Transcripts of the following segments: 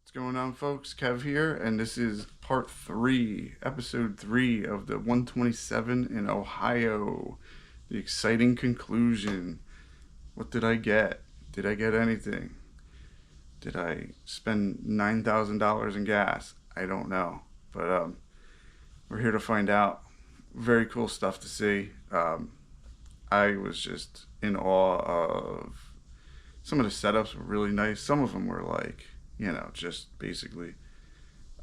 What's going on, folks? Kev here, and this is part 3, episode 3 of the 127 in Ohio. The exciting conclusion. What did I get? Did I get anything? Did I spend $9,000 in gas? I don't know, but we're here to find out. Very cool stuff to see. I was just in awe of some of the setups were really nice. Some of them were like, just basically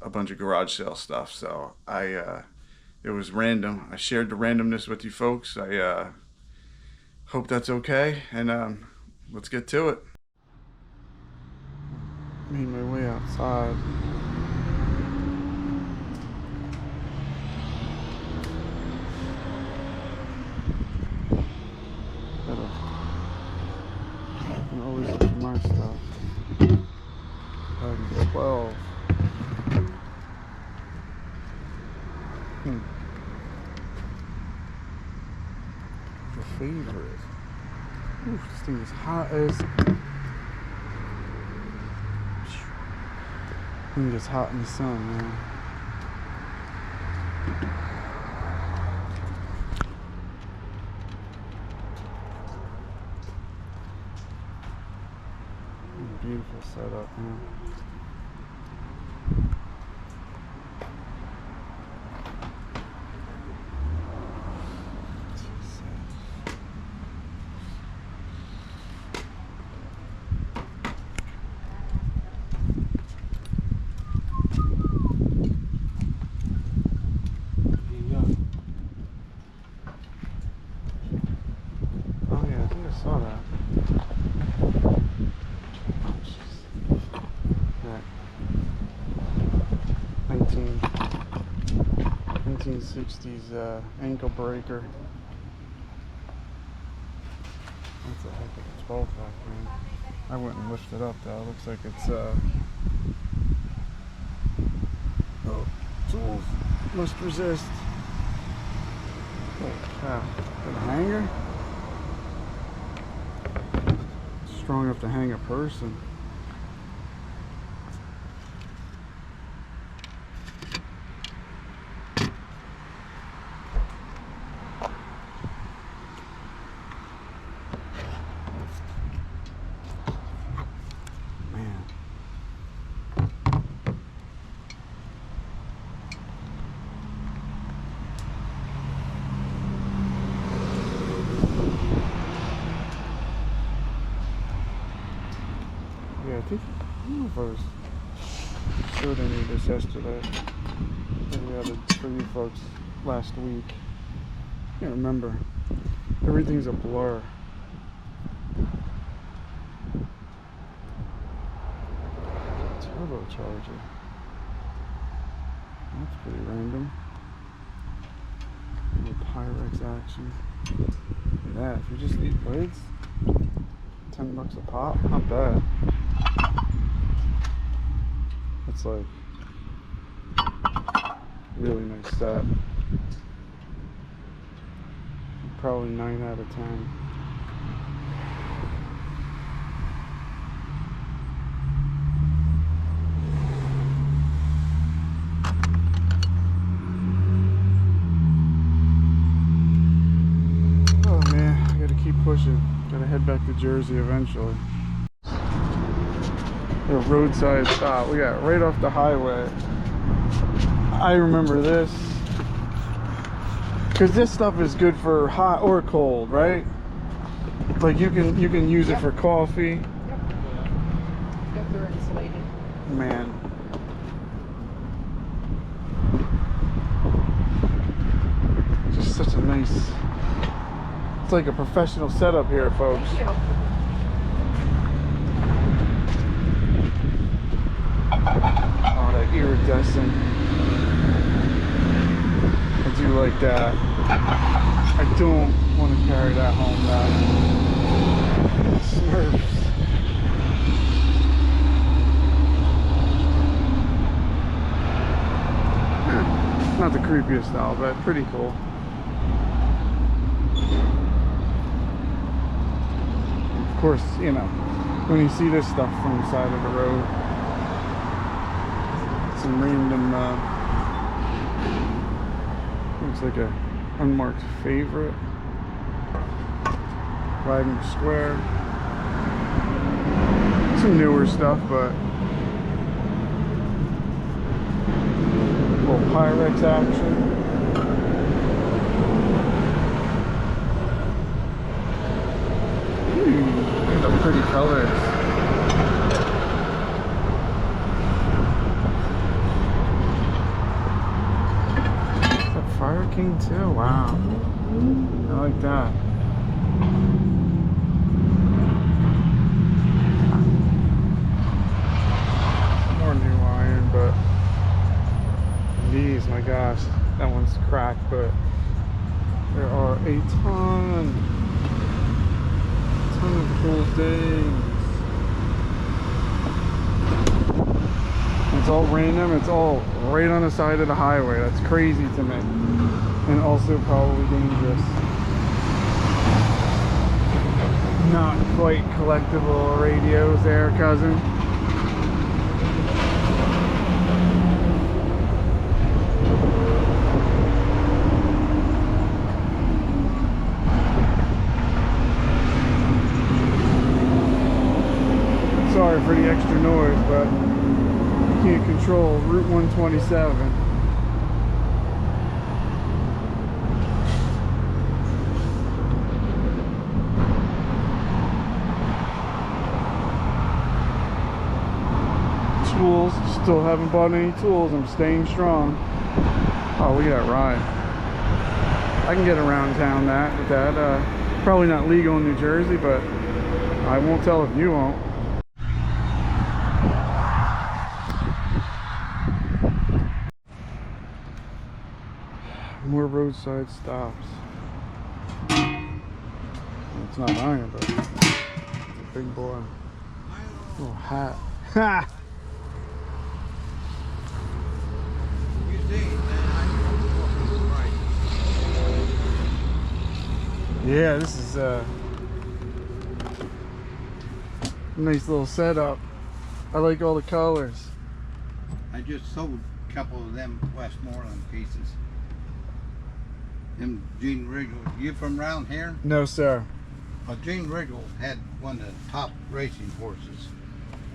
a bunch of garage sale stuff. So it was random. I shared the randomness with you folks. I hope that's okay, and let's get to it. Made my way outside. I can always look at my stuff. 12. Your favorite. Ooh, this thing is hot as. Thing is hot in the sun, man. Beautiful setup, man. Oh yeah, I think I saw that. 1960s ankle breaker. That's a heck of a 12 pack, man. I wouldn't lift it up though. It looks like it's oh, tools must resist. Holy cow. Got a hanger? Strong enough to hang a person. I don't know if I was showed any of this yesterday. Maybe I had it for you folks last week. I can't remember. Everything's a blur. Turbocharger. That's pretty random. A little Pyrex action. Look at that. If you just need blades, $10 a pop. Not bad. It's like really nice set. Probably 9 out of 10. Oh man, I gotta keep pushing. Gotta head back to Jersey eventually. A roadside stop. We got right off the highway. I remember this because this stuff is good for hot or cold, right? Like you can use it for coffee. Yep, they're insulated. Man. Just such a nice. It's like a professional setup here, folks. Thank you. Oh, that iridescent. I do like that. I don't want to carry that home now. Smurfs. Not the creepiest style, but pretty cool. Of course, when you see this stuff from the side of the road, Some random, looks like a unmarked favorite. Wagner Square. Some newer stuff, but a little Pyrex action. Look at the pretty colors. Is that Fire King too? Wow. I like that. More new iron, but these, my gosh, that one's cracked, but there are a ton of cool things. It's all random, it's all right on the side of the highway. That's crazy to me. And also probably dangerous. Not quite collectible radios there, cousin. Sorry for the extra noise, but you can't control Route 127. Tools, still haven't bought any tools. I'm staying strong. Oh, look at that ride. I can get around town with that. Probably not legal in New Jersey, but I won't tell if you won't. More roadside stops. It's not iron, but it's a big boy. Little hat. Ha! Yeah, this is a nice little setup. I like all the colors. I just sold a couple of them Westmoreland pieces. Them Gene Riggle. You from around here? No, sir. Well, Gene Riggle had one of the top racing horses,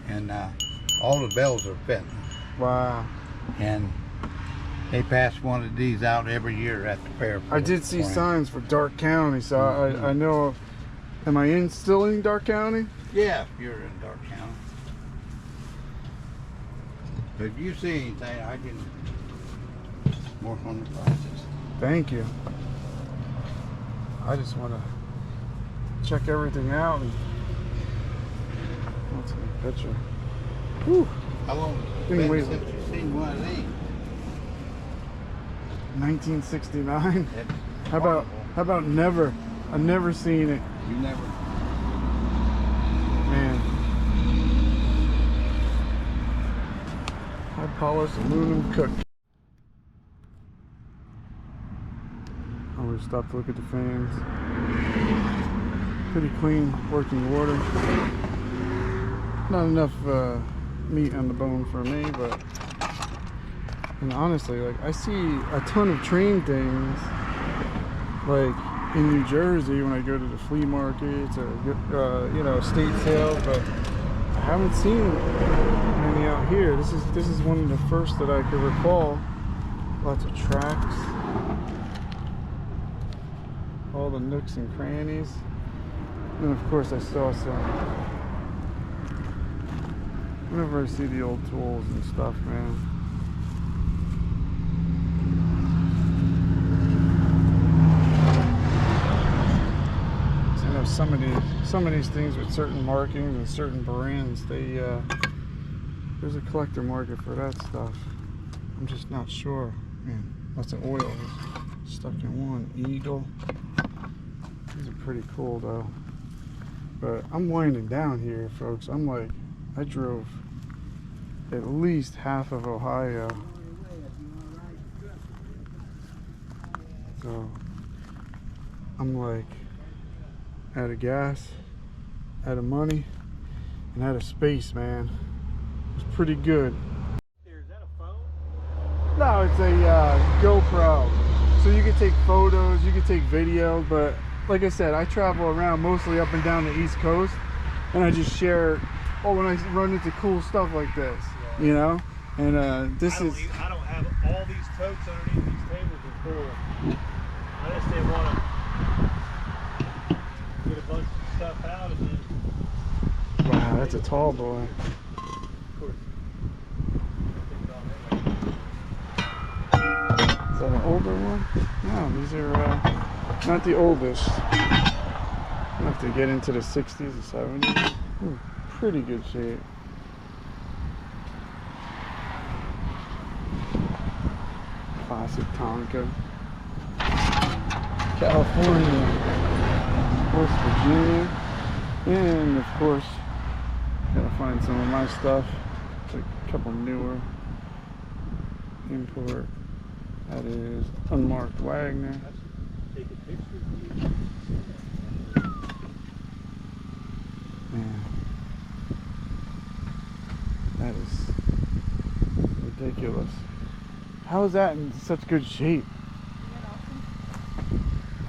and all the bells are fitting. Wow. And they pass one of these out every year at the fair. I did see signs for Dark County, so I know. Am I still in Dark County? Yeah, you're in Dark County. But if you see anything, I can work on the prices. Thank you. I just want to check everything out and let's take a picture. Whew. How long has it Thing been weighs since you've seen one of these? 1969. That's How about never? I've never seen it. You never. Man. High polished aluminum cook. Oh, we stopped to look at the fans. Pretty clean working water. Not enough meat on the bone for me, but and honestly, like I see a ton of train things like in New Jersey when I go to the flea markets or you know, estate sales, but I haven't seen many out here. This is one of the first that I could recall. Lots of tracks, all the nooks and crannies, and of course I saw some. Whenever I see the old tools and stuff, man. I know some of these things with certain markings and certain brands, they there's a collector market for that stuff. I'm just not sure. Man, lots of oils stuck in one. Eagle. These are pretty cool though. But I'm winding down here, folks. I drove at least half of Ohio. So I'm like out of gas, out of money, and out of space, man. It was pretty good. Is that a phone? No, it's a GoPro. So you can take photos, you can take video, but like I said, I travel around mostly up and down the East Coast, and I just share, when I run into cool stuff like this, you know? And I don't have all these totes underneath these tables are full. I just didn't want to get a bunch of stuff out and then. Wow, that's a tall boy. Is that an older one? No, these are not the oldest. I have to get into the 60s and 70s. Pretty good shape. Classic Tonka. California. West Virginia. And of course, gotta find some of my stuff. Like a couple newer import. That is unmarked Wagner. Take a picture. Man, that is ridiculous. How is that in such good shape?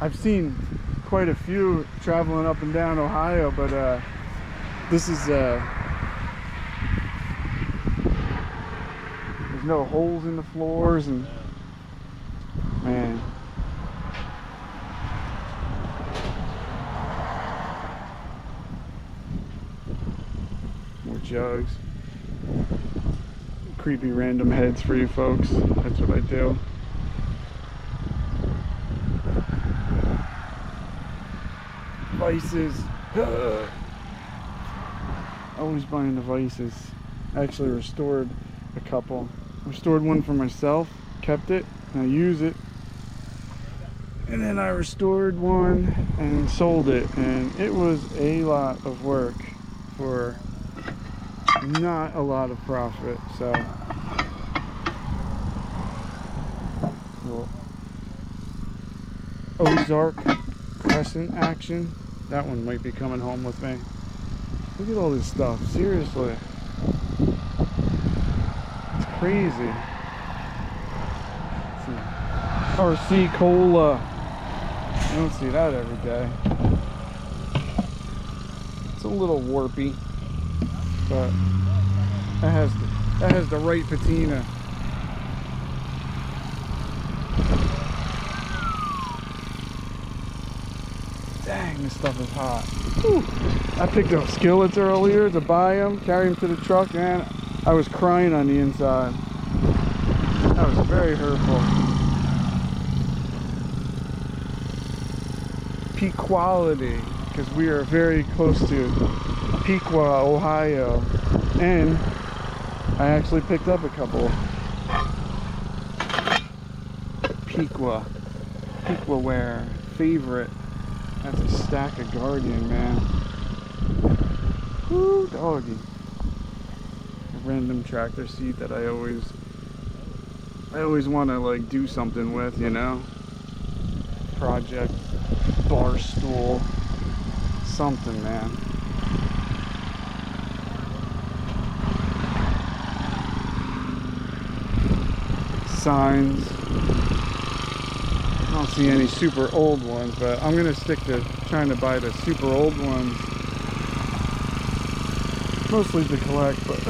I've seen quite a few traveling up and down Ohio, but this is there's no holes in the floors, and man, more jugs. Creepy random heads for you folks. That's what I do. Vices. Always buying the vices. I actually restored a couple. Restored one for myself, kept it, and I use it. And then I restored one and sold it, and it was a lot of work for not a lot of profit. So well, Ozark Crescent action, that one might be coming home with me. Look at all this stuff, seriously, it's crazy. RC Cola, you don't see that every day. It's a little warpy, but that has the right patina. Dang, this stuff is hot. Whew. I picked up skillets earlier to buy them, carry them to the truck, and I was crying on the inside. That was very hurtful. Peak quality, because we are very close to Pequot, Ohio, and I actually picked up a couple Pequot ware favorite. That's a stack of Guardian, man. Woo, doggy. A random tractor seat that I always want to like do something with, you know. Project, bar stool, something, man. Signs. I don't see any super old ones, but I'm gonna stick to trying to buy the super old ones, mostly to collect, but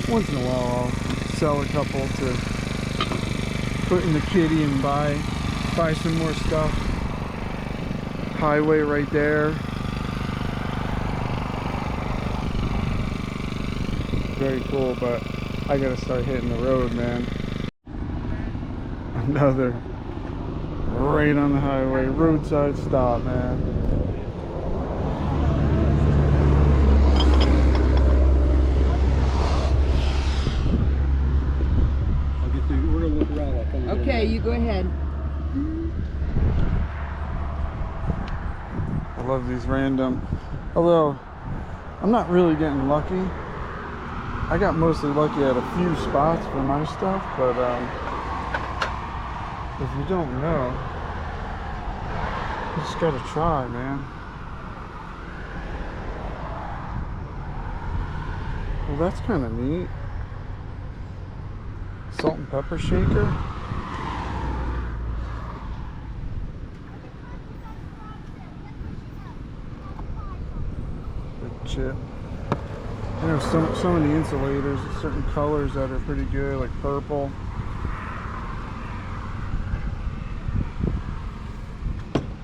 once in a while I'll sell a couple to put in the kitty and buy some more stuff. Highway right there. Very cool, but I gotta start hitting the road, man. Another right on the highway, roadside stop, man. I'll get through. We're gonna look around. I'll come get Okay, you go ahead. I love these random, although I'm not really getting lucky. I got mostly lucky at a few spots for my stuff, but if you don't know, you just gotta try, man. Well, that's kind of neat. Salt and pepper shaker. Big chip. And there's some of the insulators, certain colors that are pretty good, like purple.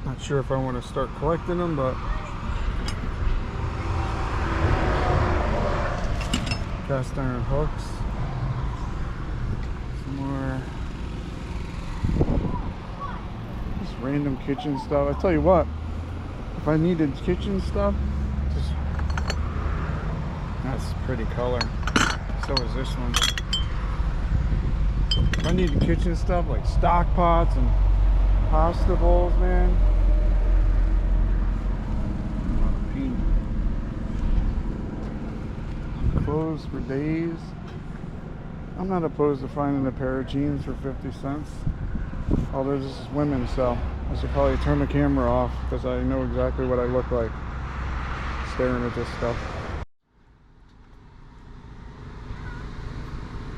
Not sure if I want to start collecting them, but cast iron hooks. Some more just random kitchen stuff. I tell you what, if I needed kitchen stuff, just that's a pretty color. So is this one. If I needed kitchen stuff like stock pots and pasta bowls, man. Clothes for days. I'm not opposed to finding a pair of jeans for 50 cents. Although this is women, so I should probably turn the camera off because I know exactly what I look like staring at this stuff.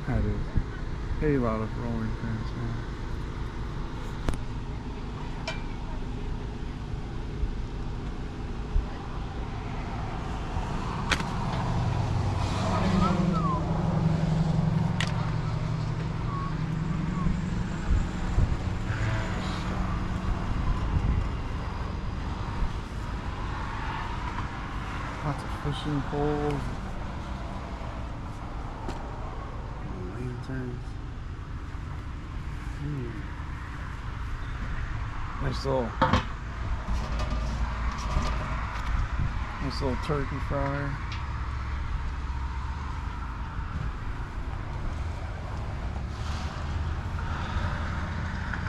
That is a lot of rolling pins, man. Lots of fishing poles, lanterns. Nice little turkey fryer.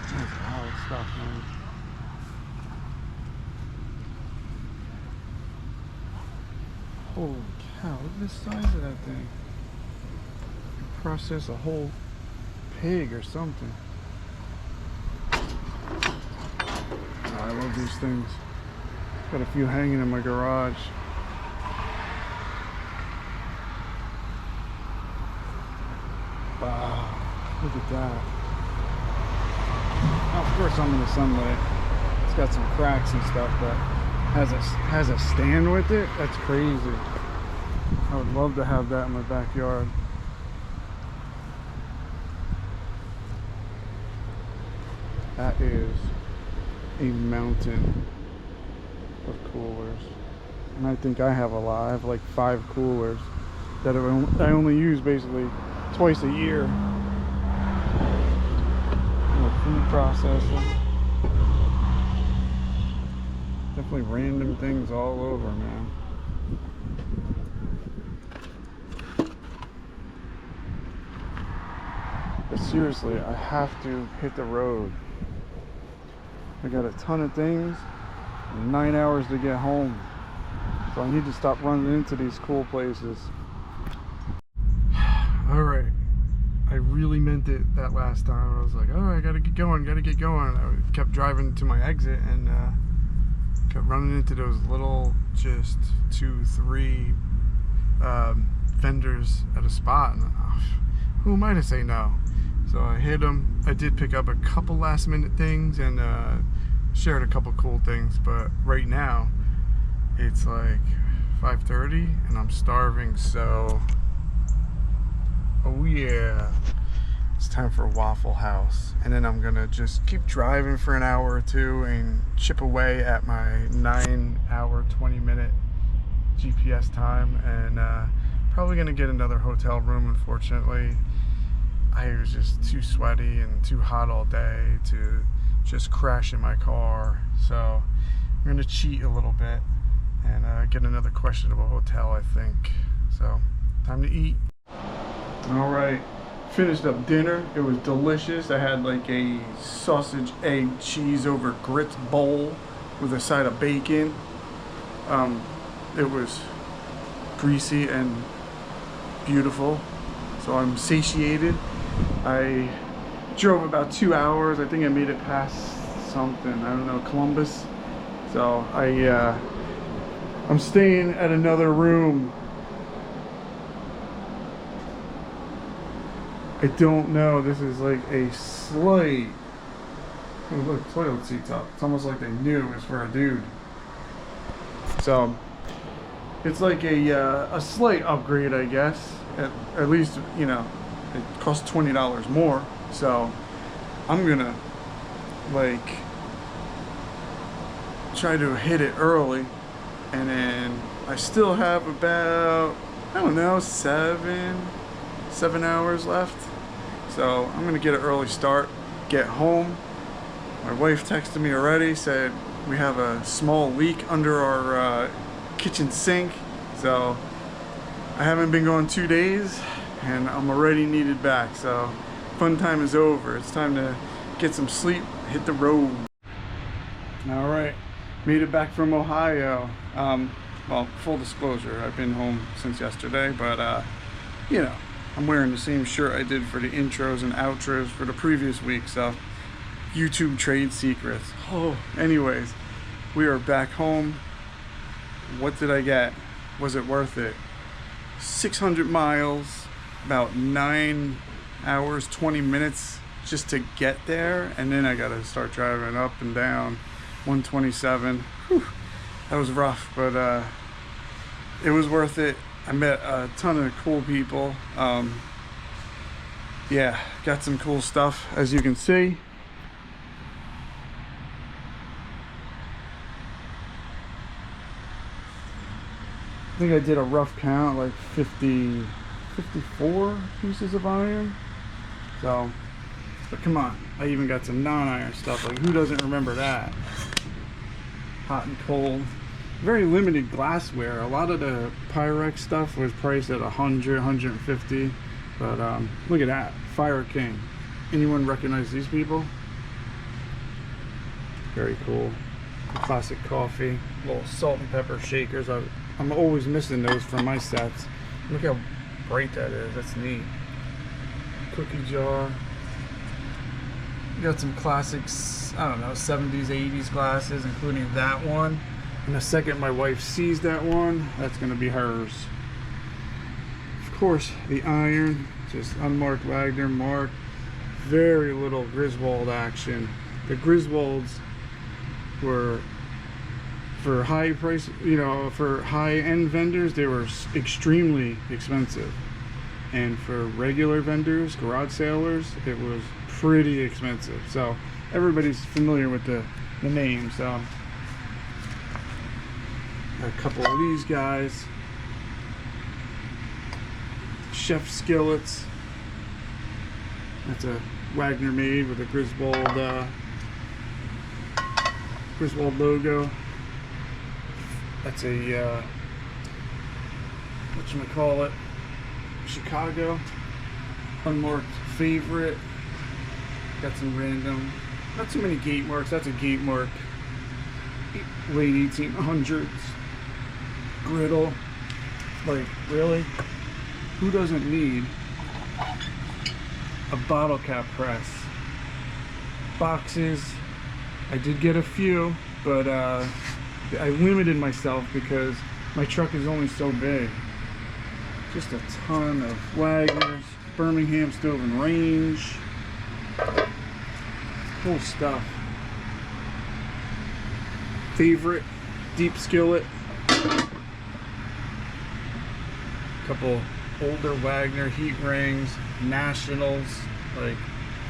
That's a lot of stuff, man. Holy cow, look at the size of that thing. You process a whole pig or something. Oh, I love these things. Got a few hanging in my garage. Wow, look at that. Oh, of course I'm in the sunlight. It's got some cracks and stuff, but has a stand with it. That's crazy. I would love to have that in my backyard. That is a mountain of coolers, and I think I have a lot. I have like 5 coolers that I only use basically twice a year. Food processor. Definitely random things all over, man. But seriously, I have to hit the road. I got a ton of things, and 9 hours to get home. So I need to stop running into these cool places. Alright. I really meant it that last time. I was like, oh, I gotta get going. I kept driving to my exit and kept running into those little, just 2-3 vendors at a spot. And who am I to say no? So I hit them. I did pick up a couple last minute things and shared a couple cool things. But right now, it's like 5:30 and I'm starving, so oh yeah, it's time for Waffle House. And then I'm gonna just keep driving for an hour or two and chip away at my 9-hour 20-minute GPS time, and probably gonna get another hotel room. Unfortunately, I was just too sweaty and too hot all day to just crash in my car, so I'm gonna cheat a little bit and get another questionable hotel, I think. So time to eat. All right, finished up dinner. It was delicious. I had like a sausage, egg, cheese over grits bowl with a side of bacon. It was greasy and beautiful, so I'm satiated. I drove about 2 hours. I think I made it past something, I don't know, Columbus. So I'm staying at another room I don't know. This is like a slight. Oh, look, toilet seat top. It's almost like they knew it was for a dude. So it's like a slight upgrade, I guess. At least, you know, it costs $20 more. So I'm gonna like try to hit it early, and then I still have about, I don't know, 7 hours left. So I'm gonna get an early start, get home. My wife texted me already, said we have a small leak under our kitchen sink. So I haven't been going 2 days and I'm already needed back. So fun time is over. It's time to get some sleep, hit the road. All right, made it back from Ohio. Well, full disclosure, I've been home since yesterday, but you know, I'm wearing the same shirt I did for the intros and outros for the previous week, so YouTube trade secrets. Oh, anyways, we are back home. What did I get? Was it worth it? 600 miles, about 9 hours, 20 minutes just to get there, and then I gotta start driving up and down 127. Whew, that was rough, but it was worth it. I met a ton of cool people. Yeah, got some cool stuff, as you can see. I think I did a rough count, like 54 pieces of iron. So, but come on, I even got some non-iron stuff. Like, who doesn't remember that? Hot and cold. Very limited glassware. A lot of the Pyrex stuff was priced at 100, 150. But look at that, Fire King. Anyone recognize these people? Very cool. Classic coffee, little salt and pepper shakers. I'm always missing those from my sets. Look how bright that is. That's neat. Cookie jar. Got some classics, I don't know, 70s, 80s glasses, including that one. In the second my wife sees that one, that's going to be hers. Of course, the iron, just unmarked Wagner mark. Very little Griswold action. The Griswolds were, for high price, you know, for high-end vendors, they were extremely expensive. And for regular vendors, garage sailors, it was pretty expensive. So everybody's familiar with the name. So a couple of these guys, chef skillets. That's a Wagner made with a Griswold logo. That's a whatchamacallit, Chicago unmarked favorite. Got some random, not too many gate marks. That's a gate mark, late 1800s griddle. Like, really, who doesn't need a bottle cap press? Boxes, I did get a few, but I limited myself because my truck is only so big. Just a ton of Wagners, Birmingham Stove and Range. Cool stuff. Favorite, deep skillet. Couple older Wagner heat rings, Nationals, like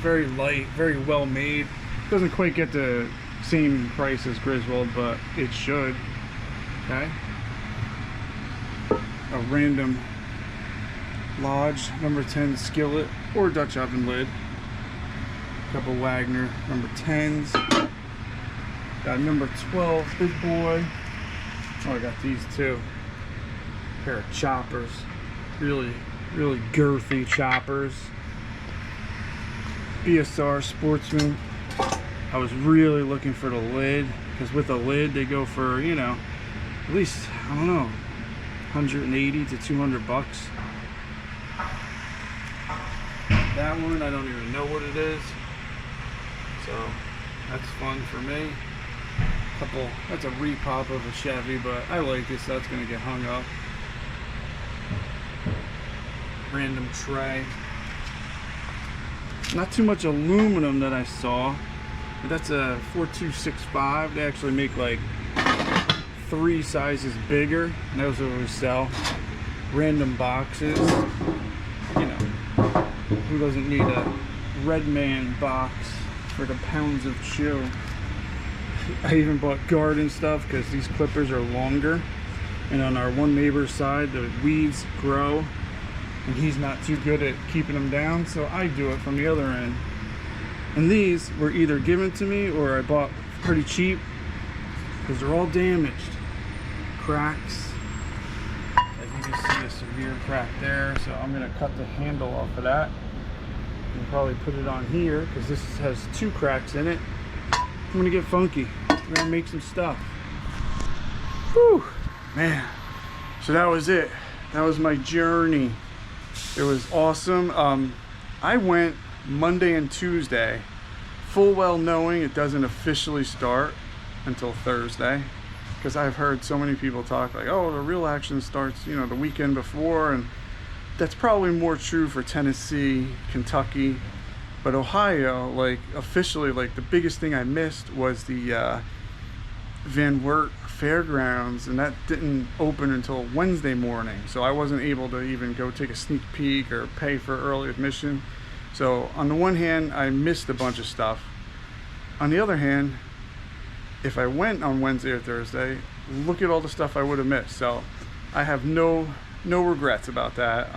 very light, very well made. Doesn't quite get the same price as Griswold, but it should. Okay. A random Lodge number 10 skillet or Dutch oven lid. Couple Wagner number 10s. Got number 12 big boy. Oh, I got these too. Pair of choppers. Really girthy choppers. BSR Sportsman. I was really looking for the lid, because with a lid they go for, you know, at least, I don't know, 180 to 200 bucks. That one, I don't even know what it is. So that's fun for me. That's a repop of a Chevy, but I like it, so that's gonna get hung up. Random tray. Not too much aluminum that I saw. But that's a 4265. They actually make like 3 sizes bigger. And those are what we sell. Random boxes. You know, who doesn't need a Red Man box for the pounds of chew? I even bought garden stuff because these clippers are longer. And on our one neighbor's side, the weeds grow. And he's not too good at keeping them down, so I do it from the other end. And these were either given to me or I bought pretty cheap because they're all damaged. Cracks. As you can see, a severe crack there, so I'm gonna cut the handle off of that and probably put it on here because this has 2 cracks in it. I'm gonna get funky. I'm gonna make some stuff. Whew, man. So that was it. That was my journey. It was awesome. I went Monday and Tuesday, full well knowing it doesn't officially start until Thursday, because I've heard so many people talk like, oh, the real action starts, you know, the weekend before, and that's probably more true for Tennessee, Kentucky, but Ohio, like officially, like the biggest thing I missed was the Van Wert Fairgrounds, and that didn't open until Wednesday morning, so I wasn't able to even go take a sneak peek or pay for early admission. So on the one hand, I missed a bunch of stuff. On the other hand, if I went on Wednesday or Thursday, look at all the stuff I would have missed. So I have no regrets about that.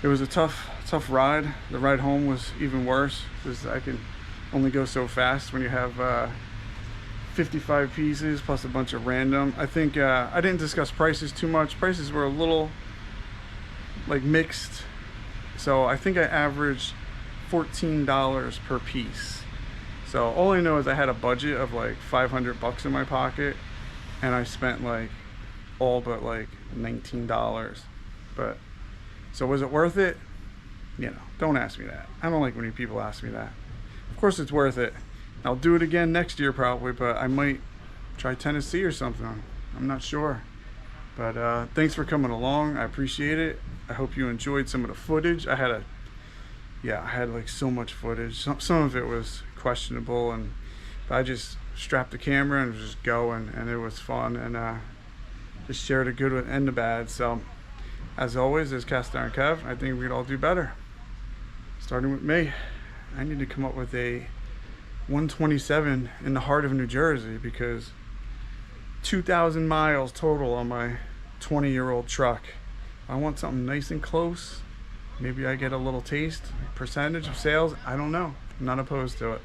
It was a tough ride. The ride home was even worse because I can only go so fast when you have 55 pieces plus a bunch of random. I think I didn't discuss prices too much. Prices were a little like mixed. So I think I averaged $14 per piece. So all I know is I had a budget of like $500 in my pocket, and I spent like all but like $19. But so was it worth it? You know, don't ask me that. I don't like when people ask me that. Of course it's worth it. I'll do it again next year probably, but I might try Tennessee or something. I'm not sure. But thanks for coming along. I appreciate it. I hope you enjoyed some of the footage. I had like so much footage. Some of it was questionable, and I just strapped the camera and was just going, and it was fun, and just shared the good and the bad. So as always, as Cast Iron Kev, I think we could all do better. Starting with me. I need to come up with a 127 in the heart of New Jersey, because 2,000 miles total on my 20-year-old truck. I want something nice and close. Maybe I get a little taste, percentage of sales. I don't know. I'm not opposed to it.